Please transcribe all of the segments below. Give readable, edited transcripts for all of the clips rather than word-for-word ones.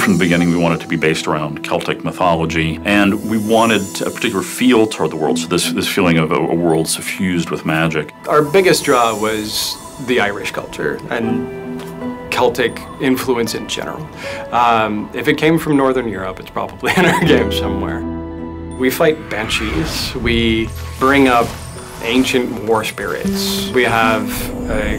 from the beginning, we wanted it to be based around Celtic mythology, and we wanted a particular feel toward the world, so this feeling of a world suffused with magic. Our biggest draw was the Irish culture and Celtic influence in general. If it came from Northern Europe, it's probably in our game somewhere. We fight banshees. We bring up ancient war spirits. We have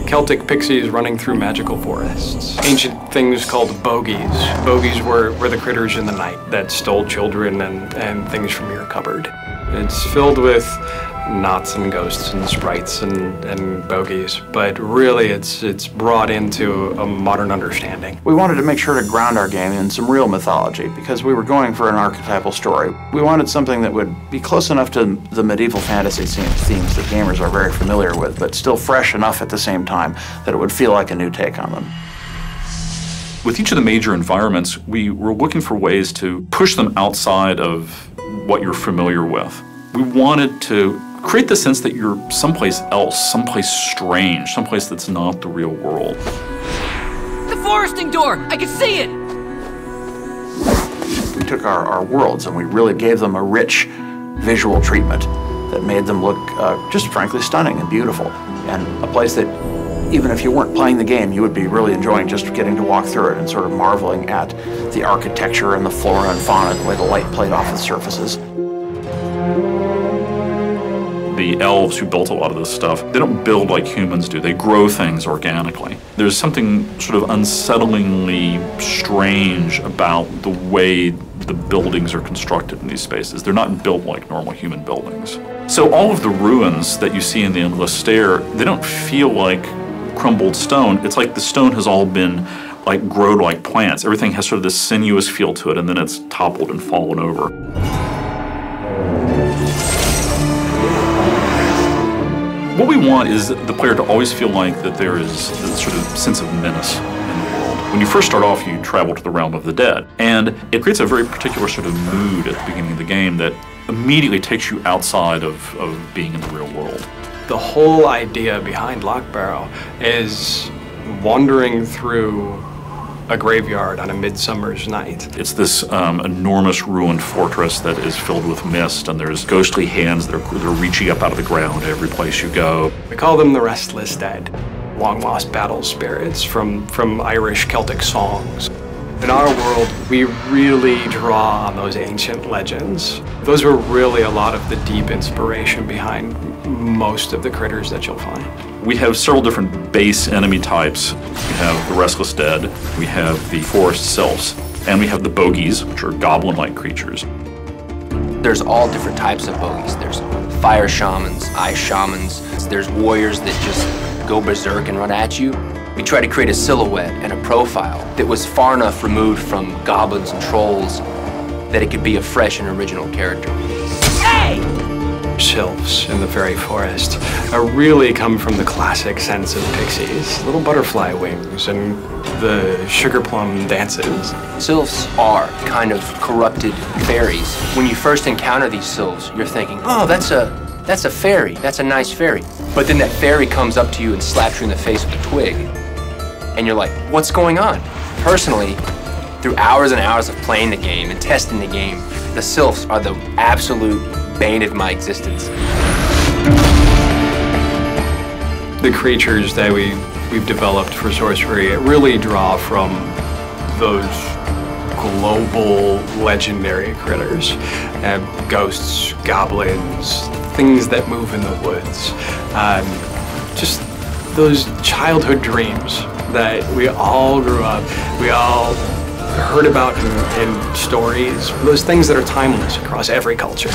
Celtic pixies running through magical forests. Ancient things called bogies. Bogies were the critters in the night that stole children and things from your cupboard. It's filled with knots and ghosts and sprites and bogies, but really it's brought into a modern understanding. We wanted to make sure to ground our game in some real mythology because we were going for an archetypal story. We wanted something that would be close enough to the medieval fantasy themes that gamers are very familiar with, but still fresh enough at the same time that it would feel like a new take on them. With each of the major environments, we were looking for ways to push them outside of what you're familiar with. We wanted to create the sense that you're someplace else, someplace strange, someplace that's not the real world. The foresting door! I can see it! We took our worlds and we really gave them a rich visual treatment that made them look just frankly stunning and beautiful, and a place that even if you weren't playing the game, you would be really enjoying just getting to walk through it and sort of marveling at the architecture and the flora and fauna and the way the light played off the surfaces. The elves who built a lot of this stuff, they don't build like humans do. They grow things organically. There's something sort of unsettlingly strange about the way the buildings are constructed in these spaces. They're not built like normal human buildings. So all of the ruins that you see in the Endless Stair, they don't feel like crumbled stone. It's like the stone has all been like grown like plants. Everything has sort of this sinuous feel to it, and then it's toppled and fallen over. What we want is the player to always feel like that there is this sort of sense of menace in the world. When you first start off, you travel to the realm of the dead, and it creates a very particular sort of mood at the beginning of the game that immediately takes you outside of being in the real world. The whole idea behind Lockbarrow is wandering through a graveyard on a midsummer's night. It's this enormous ruined fortress that is filled with mist, and there's ghostly hands that are reaching up out of the ground every place you go. We call them the Restless Dead, long-lost battle spirits from Irish Celtic songs. In our world, we really draw on those ancient legends. Those were really a lot of the deep inspiration behind most of the critters that you'll find. We have several different base enemy types. We have the Restless Dead, we have the Forest Sylphs, and we have the Bogies, which are goblin-like creatures. There's all different types of bogies. There's fire shamans, ice shamans. There's warriors that just go berserk and run at you. We tried to create a silhouette and a profile that was far enough removed from goblins and trolls that it could be a fresh and original character. Hey! Sylphs in the fairy forest really come from the classic sense of pixies. Little butterfly wings and the sugar plum dances. Sylphs are kind of corrupted fairies. When you first encounter these sylphs, you're thinking, oh, that's a fairy, that's a nice fairy. But then that fairy comes up to you and slaps you in the face with a twig. And you're like, what's going on? Personally, through hours and hours of playing the game and testing the game, the sylphs are the absolute bane of my existence. The creatures that we've developed for sorcery really draw from those global legendary critters. Ghosts, goblins, things that move in the woods. Just those childhood dreams that we all grew up, we all heard about in stories, those things that are timeless across every culture.